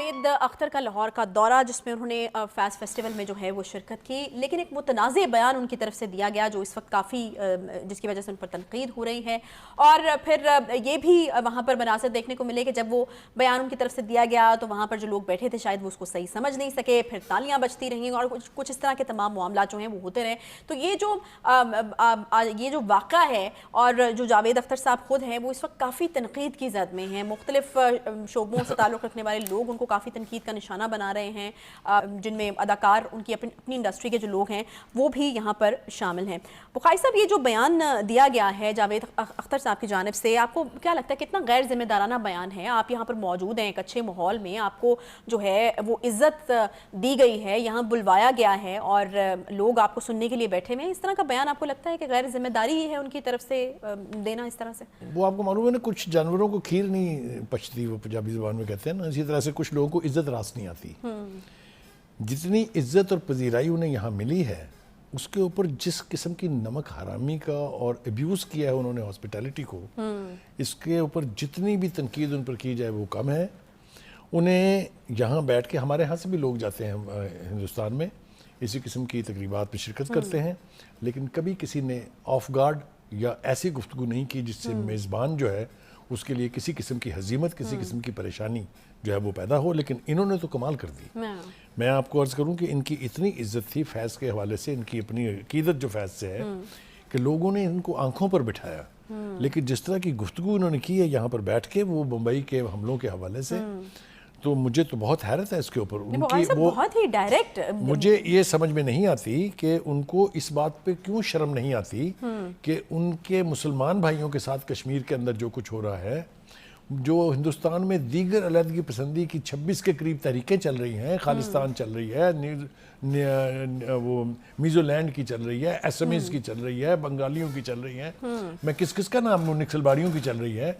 جاوید اختر کا لاہور کا دورہ جس میں انہوں نے فیض فیسٹیول میں جو ہے وہ شرکت کی، لیکن ایک متنازع بیان ان کی طرف سے دیا گیا جو اس وقت کافی جس کی وجہ سے ان پر تنقید ہو رہی ہے، اور پھر یہ بھی وہاں پر مناظر دیکھنے کو ملے کہ جب وہ بیان ان کی طرف سے دیا گیا تو وہاں پر جو لوگ بیٹھے تھے شاید وہ اس کو صحیح سمجھ نہیں سکے، پھر تالیاں بجتی رہیں اور کچھ اس طرح کے تمام معاملات جو ہیں وہ ہوتے رہے۔ تو یہ جو واقعہ ہے اور جو جاوید اختر صاحب خود ہیں وہ اس وقت کافی تنقید کی زد میں ہیں، مختلف شعبوں سے تعلق رکھنے والے لوگ ان کو کافی تنقید کا نشانہ بنا رہے ہیں، جن میں اداکار ان کی اپنی انڈسٹری کے جو لوگ ہیں وہ بھی یہاں پر شامل ہیں۔ بخاری صاحب، یہ جو بیان دیا گیا ہے جاوید اختر صاحب کی جانب سے، آپ کو کیا لگتا ہے کتنا غیر ذمہ دارانہ بیان ہے؟ آپ یہاں پر موجود ہیں ایک اچھے ماحول میں، آپ کو جو ہے وہ عزت دی گئی ہے، یہاں بلوایا گیا ہے اور لوگ آپ کو سننے کے لیے بیٹھے ہوئے ہیں، اس طرح کا بیان آپ کو لگتا ہے کہ غیر ذمہ داری ہی ہے ان کی طرف سے دینا اس طرح سے؟ وہ آپ کو معلوم ہے نا، کچھ جانوروں کو کھیر نہیں پچتی، وہ پنجابی زبان میں کہتے ہیں نا، اسی طرح سے کچھ لوگوں کو عزت راست نہیں آتی۔ جتنی عزت اور پذیرائی انہیں یہاں ملی ہے اس کے اوپر جس قسم کی نمک حرامی کا اور ابیوز کیا ہے انہوں نے ہاسپٹیلٹی کو، اس کے اوپر جتنی بھی تنقید ان پر کی جائے وہ کم ہے۔ انہیں یہاں بیٹھ کے، ہمارے ہاں سے بھی لوگ جاتے ہیں ہندوستان میں اسی قسم کی تقریبات میں شرکت کرتے ہیں، لیکن کبھی کسی نے آف گارڈ یا ایسی گفتگو نہیں کی جس سے میزبان جو ہے اس کے لیے کسی قسم کی ہزیمت، کسی قسم کی پریشانی جو ہے وہ پیدا ہو، لیکن انہوں نے تو کمال کر دی۔ میں آپ کو عرض کروں کہ ان کی اتنی عزت تھی فیض کے حوالے سے، ان کی اپنی عقیدت جو فیض سے ہے، کہ لوگوں نے ان کو آنکھوں پر بٹھایا، لیکن جس طرح کی گفتگو انہوں نے کی ہے یہاں پر بیٹھ کے وہ ممبئی کے حملوں کے حوالے سے، تو مجھے تو بہت حیرت ہے اس کے اوپر۔ ان کی وہ بہت ہی ڈائریکٹ، مجھے یہ سمجھ میں نہیں آتی کہ ان کو اس بات پہ کیوں شرم نہیں آتی کہ ان کے مسلمان بھائیوں کے ساتھ کشمیر کے اندر جو کچھ ہو رہا ہے، جو ہندوستان میں دیگر علیحدگی پسندی کی 26 کے قریب تحریکیں چل رہی ہیں، خالستان چل رہی ہے، وہ میزو لینڈ کی چل رہی ہے، ایسمیز کی چل رہی ہے، بنگالیوں کی چل رہی ہے، میں کس کا نام لوں، نکسل باڑیوں کی چل رہی ہے،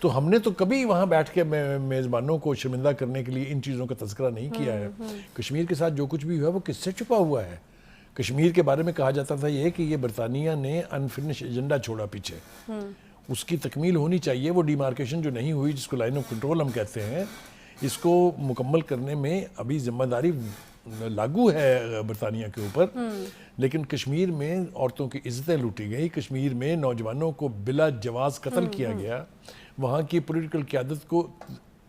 تو ہم نے تو کبھی وہاں بیٹھ کے میزبانوں کو شرمندہ کرنے کے لیے ان چیزوں کا تذکرہ نہیں کیا ہے۔ کشمیر کے ساتھ جو کچھ بھی ہوا ہے وہ کس سے چھپا ہوا ہے؟ کشمیر کے بارے میں کہا جاتا تھا یہ کہ یہ برطانیہ نے انفنش ایجنڈا چھوڑا پیچھے، اس کی تکمیل ہونی چاہیے، وہ ڈیمارکیشن جو نہیں ہوئی جس کو لائن آف کنٹرول ہم کہتے ہیں، اس کو مکمل کرنے میں ابھی ذمہ داری لاگو ہے برطانیہ کے اوپر، لیکن کشمیر میں عورتوں کی عزتیں لوٹی گئی، کشمیر میں نوجوانوں کو بلا جواز قتل کیا گیا، وہاں کی پولیٹیکل قیادت کو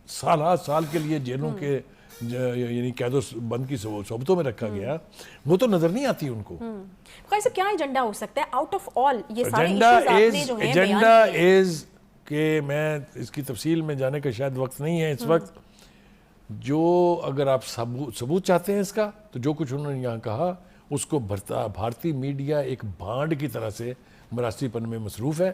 سال کے لیے جیلوں کے یعنی قید و بند کی صحبتوں میں رکھا گیا، وہ تو نظر نہیں آتی ان کو۔ خیر سے کیا ایجنڈا ہو سکتا ہے آؤٹ آف آل یہ سارے ایجنڈا از کہ میں اس کی تفصیل میں جانے کا شاید وقت نہیں ہے اس وقت، جو اگر آپ ثبوت چاہتے ہیں اس کا، تو جو کچھ انہوں نے یہاں کہا اس کو بھارتی میڈیا ایک بھانڈ کی طرح سے مراسی پن میں مصروف ہے،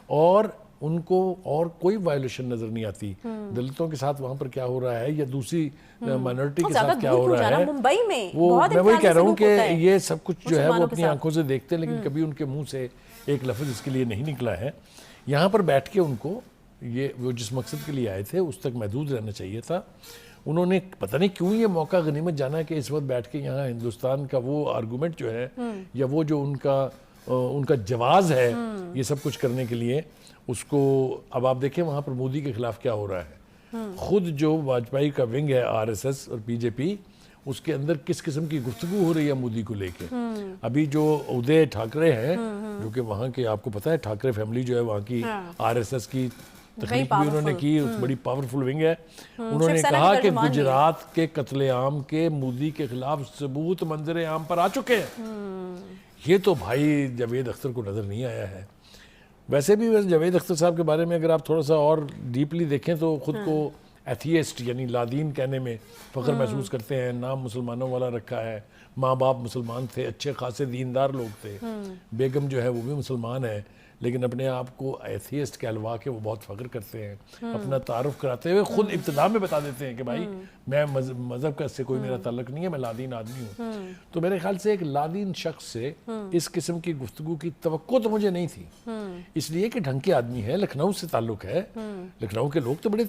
اور ان کو اور کوئی وائلیشن نظر نہیں آتی۔ دلتوں کے ساتھ وہاں پر کیا ہو رہا ہے یا دوسری مائنورٹی کے ساتھ کیا ہو رہا ہے، میں وہی کہہ رہا ہوں کہ یہ سب کچھ جو ہے وہ اپنی آنکھوں سے دیکھتے ہیں، لیکن کبھی ان کے منہ سے ایک لفظ اس کے لیے نہیں نکلا ہے۔ یہاں پر بیٹھ کے ان کو یہ وہ جس مقصد کے لیے آئے تھے اس تک محدود رہنا چاہیے تھا۔ انہوں نے پتہ نہیں کیوں یہ موقع غنیمت جانا کہ اس وقت بیٹھ کے یہاں ہندوستان کا وہ آرگومنٹ جو ہے یا وہ جو ان کا جواز ہے یہ سب کچھ کرنے کے لیے، اس کو اب آپ دیکھیں وہاں پر مودی کے خلاف کیا ہو رہا ہے۔ خود جو واجپئی کا ونگ ہے RSS اور BJP، اس کے اندر کس قسم کی گفتگو ہو رہی ہے مودی کو لے کے۔ ابھی جو ادے ٹھاکرے ہیں جو کہ وہاں کے، آپ کو پتہ ہے ٹھاکرے فیملی جو ہے وہاں کی RSS کی تخلیق بھی انہوں نے کی، بڑی پاورفل ونگ ہے، انہوں نے کہا کہ گجرات کے قتل عام کے مودی کے خلاف ثبوت منظر عام پر آ چکے ہیں۔ یہ تو بھائی جاوید اختر کو نظر نہیں آیا ہے۔ ویسے بھی جاوید اختر صاحب کے بارے میں اگر آپ تھوڑا سا اور ڈیپلی دیکھیں تو خود کو ایتھیسٹ یعنی لادین کہنے میں فخر محسوس کرتے ہیں، نام مسلمانوں والا رکھا ہے، ماں باپ مسلمان تھے، اچھے خاصے دیندار لوگ تھے، بیگم جو ہے وہ بھی مسلمان ہے، لیکن اپنے آپ کو ایتھیسٹ کہلوا کے وہ بہت فخر کرتے ہیں، اپنا تعارف کراتے ہوئے خود ابتدا میں بتا دیتے ہیں کہ بھائی میں مذہب کا سے کوئی میرا تعلق نہیں ہے، میں لادین آدمی ہوں۔ تو میرے خیال سے ایک لادین شخص سے اس قسم کی گفتگو کی توقع تو مجھے نہیں تھی، اس لیے کہ ڈھنگ کے آدمی ہے، لکھنؤ سے تعلق ہے، لکھنؤ کے لوگ تو بڑے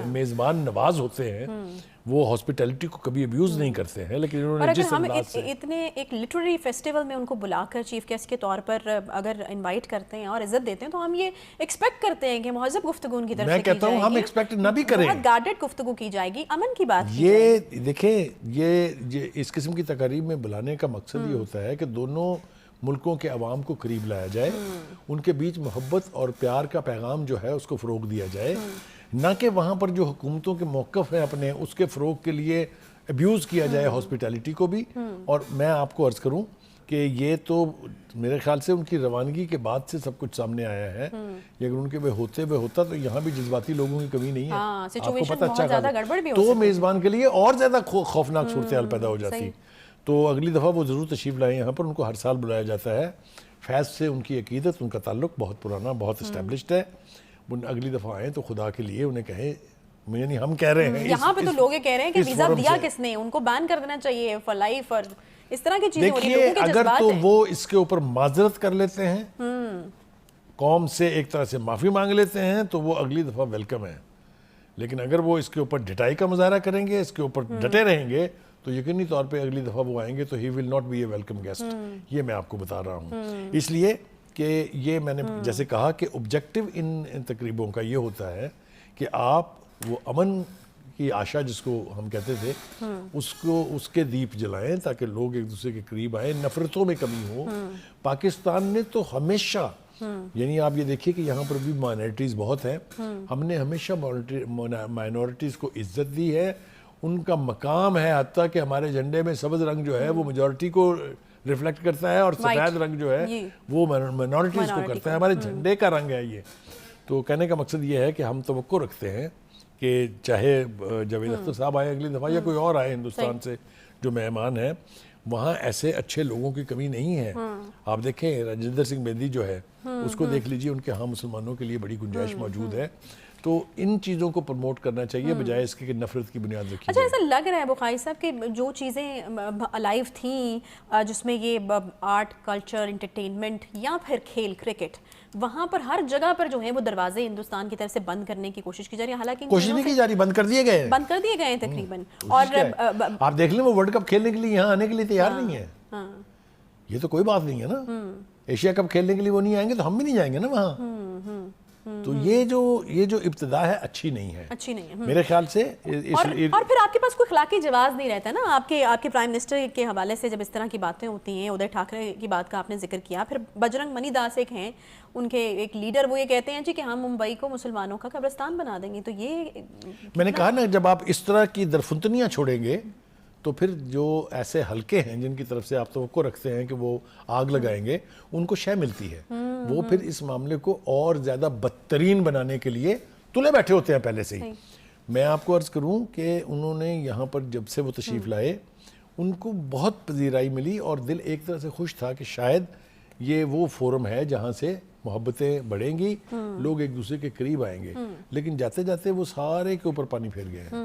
میزبان نواز ہوتے ہیں، وہ ہاسپٹیلٹی کو کبھی ابیوز نہیں کرتے ہیں، لیکن انہوں اور نے اگر جس ہم انداز سے اتنے ایک لٹریری فیسٹیول میں ان کو بلا کر چیف گیسٹ کے طور پر اگر انوائٹ کرتے ہیں اور عزت دیتے ہیں تو ہم یہ ایکسپیکٹ کرتے ہیں کہ مہذب گفتگو ان کی طرف سے کی جائے گی. میں کہتا ہوں ہم ایکسپیکٹ نہ بھی کریں, بہت گارڈڈ گفتگو کی جائے گی, امن کی بات کی یہ دیکھیں یہ اس قسم کی تقاریب میں بلانے کا مقصد یہ ہوتا ہے کہ دونوں ملکوں کے عوام کو قریب لایا جائے, ان کے بیچ محبت اور پیار کا پیغام جو ہے اس کو فروغ دیا جائے, نہ کہ وہاں پر جو حکومتوں کے موقف ہیں اپنے اس کے فروغ کے لیے ابیوز کیا جائے ہاسپٹیلٹی کو بھی. اور میں آپ کو عرض کروں کہ یہ تو میرے خیال سے ان کی روانگی کے بعد سے سب کچھ سامنے آیا ہے, یہ اگر ان کے ہوتا تو یہاں بھی جذباتی لوگوں کی کمی نہیں ہے, آپ کو پتہ اچھا تو میزبان کے لیے اور زیادہ خوفناک صورتحال پیدا ہو جاتی. تو اگلی دفعہ وہ ضرور تشریف لائیں یہاں پر, ان کو ہر سال بلایا جاتا ہے. فیض سے ان کی عقیدت, ان کا تعلق بہت پرانا, بہت اسٹیبلشڈ ہے. اگلی دفعہ آئیں تو خدا کے لیے انہیں کہیں, یعنی ہم کہہ رہے ہیں یہاں پہ تو لوگ کہہ رہے ہیں کہ ویزا دیا کس نے, ان کو بین کر دینا چاہیے فار لائف, اور اس طرح کی چیزیں ہو رہی ہیں. لوگوں کے اگر تو ہیں وہ اس کے اوپر معذرت کر لیتے ہیں, قوم سے ایک طرح سے معافی مانگ لیتے ہیں, تو وہ اگلی دفعہ ویلکم ہے. لیکن اگر وہ اس کے اوپر ڈٹائی کا مظاہرہ کریں گے, اس کے اوپر ڈٹے رہیں گے, تو یقینی طور پہ اگلی دفعہ وہ آئیں گے تو ہی will not be a welcome guest. یہ میں آپ کو بتا رہا ہوں. اس لیے کہ یہ میں نے جیسے کہا کہ آبجیکٹو ان تقریبوں کا یہ ہوتا ہے کہ آپ وہ امن کی آشا جس کو ہم کہتے تھے اس کے دیپ جلائیں تاکہ لوگ ایک دوسرے کے قریب آئیں, نفرتوں میں کمی ہو. پاکستان نے تو ہمیشہ, یعنی آپ یہ دیکھیے کہ یہاں پر بھی مائنورٹیز بہت ہیں, ہم نے ہمیشہ مائنورٹیز کو عزت دی ہے, ان کا مقام ہے, حتیٰ کہ ہمارے جھنڈے میں سبز رنگ جو ہے وہ میجورٹی کو ریفلیکٹ کرتا ہے, اور سفید رنگ جو ہے وہ مائنورٹیز کو کرتا ہے. ہمارے جھنڈے کا رنگ ہے یہ. تو کہنے کا مقصد یہ ہے کہ ہم توقع رکھتے ہیں کہ چاہے جاوید اختر صاحب آئے اگلی دفعہ یا کوئی اور آئے ہندوستان سے جو مہمان ہیں, وہاں ایسے اچھے لوگوں کی کمی نہیں ہے. آپ دیکھیں راجندر سنگھ بیندی جو ہے اس کو دیکھ لیجئے, ان کے ہاں مسلمانوں کے لیے بڑی گنجائش موجود ہے. تو ان چیزوں کو پروموٹ کرنا چاہیے بجائے اس کے کہ نفرت کی بنیاد رکھی. اچھا, ایسا لگ رہا ہے بخاری صاحب کہ جو چیزیں الائیو تھیں جس میں یہ آرٹ, کلچر, انٹرٹینمنٹ یا پھر کھیل, کرکٹ, وہاں پر ہر جگہ پر جو ہے وہ دروازے ہندوستان کی طرف سے بند کرنے کی کوشش کی جا رہی ہے. حالانکہ کوشش نہیں کی جا رہی, بند کر دیے گئے ہیں تقریباً. اور آپ دیکھ لیں وہ ورلڈ کپ کھیلنے کے لیے یہاں آنے کے لیے تیار نہیں ہے. یہ تو کوئی بات نہیں ہے نا, ایشیا کپ کھیلنے کے لیے وہ نہیں آئیں گے تو ہم بھی نہیں جائیں گے نا وہاں. تو یہ جو ابتدا ہے اچھی نہیں ہے میرے خیال سے. اور پھر آپ کے پاس کوئی اخلاقی جواز نہیں رہتا نا. آپ کے پرائم منسٹر کے حوالے سے جب اس طرح کی باتیں ہوتی ہیں, ادھر ٹھاکرے کی بات کا آپ نے ذکر کیا, پھر بجرنگ منی داس ایک ہیں ان کے ایک لیڈر, وہ یہ کہتے ہیں جی کہ ہم ممبئی کو مسلمانوں کا قبرستان بنا دیں گے. تو یہ میں نے کہا نا, جب آپ اس طرح کی درفنتنیاں چھوڑیں گے تو پھر جو ایسے حلقے ہیں جن کی طرف سے آپ توقع رکھتے ہیں کہ وہ آگ لگائیں گے, ان کو شے ملتی ہے. وہ پھر اس معاملے کو اور زیادہ بدترین بنانے کے لیے تلے بیٹھے ہوتے ہیں پہلے سے ہی. میں آپ کو عرض کروں کہ انہوں نے یہاں پر جب سے وہ تشریف لائے ان کو بہت پذیرائی ملی, اور دل ایک طرح سے خوش تھا کہ شاید یہ وہ فورم ہے جہاں سے محبتیں بڑھیں گی, لوگ ایک دوسرے کے قریب آئیں گے. لیکن جاتے جاتے وہ سارے کے اوپر پانی پھیر گئے ہیں.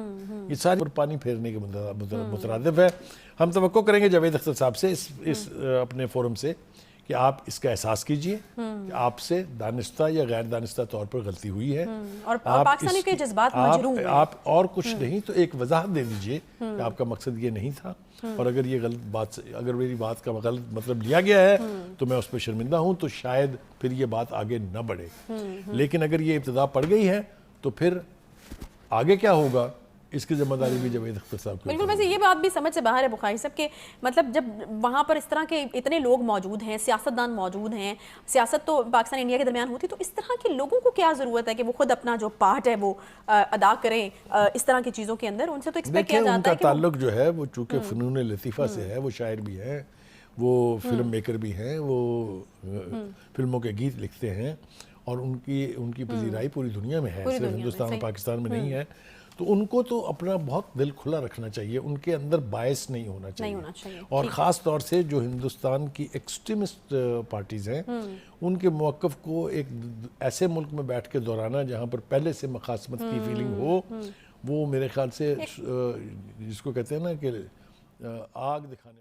یہ سارے اوپر پانی پھیرنے کے مترادف ہے. ہم توقع کریں گے جاوید اختر صاحب سے اس اپنے فورم سے کہ آپ اس کا احساس کیجئے کہ آپ سے دانستہ یا غیر دانستہ طور پر غلطی ہوئی ہے, اور پاکستانی کے جذبات مجروح ہیں. آپ اور کچھ نہیں تو ایک وضاحت دے دیجئے کہ آپ کا مقصد یہ نہیں تھا, اور اگر یہ غلط بات, اگر میری بات کا غلط مطلب لیا گیا ہے تو میں اس پہ شرمندہ ہوں, تو شاید پھر یہ بات آگے نہ بڑھے. لیکن اگر یہ ابتدا پڑ گئی ہے تو پھر آگے کیا ہوگا اس کی ذمہ داری بھی جاوید اختر صاحب کی. بالکل. ویسے یہ بات بھی سمجھ سے باہر ہے بخاری صاحب کہ مطلب جب وہاں پر اس طرح کے اتنے لوگ موجود ہیں, سیاستدان موجود ہیں, سیاست تو پاکستان انڈیا کے درمیان ہوتی, تو اس طرح کے لوگوں کو کیا ضرورت ہے کہ وہ خود اپنا جو پارٹ ہے وہ ادا کریں اس طرح کی چیزوں کے اندر. ان سے تو ایکسپیکٹ کیا جاتا ہے کہ ان کا تعلق جو ہے وہ چونکہ فنون لطیفہ سے ہے, وہ شاعر بھی ہیں, وہ فلم میکر بھی ہیں, وہ فلموں کے گیت لکھتے ہیں, اور ان کی پذیرائی پوری دنیا میں ہے, صرف ہندوستان اور پاکستان میں نہیں ہے. تو ان کو تو اپنا بہت دل کھلا رکھنا چاہیے, ان کے اندر باعث نہیں ہونا چاہیے. اور خاص طور سے جو ہندوستان کی ایکسٹریمسٹ پارٹیز ہیں ان کے موقف کو ایک ایسے ملک میں بیٹھ کے دہرانا جہاں پر پہلے سے مخاصمت کی فیلنگ ہو, وہ میرے خیال سے جس کو کہتے ہیں نا کہ آگ دکھانے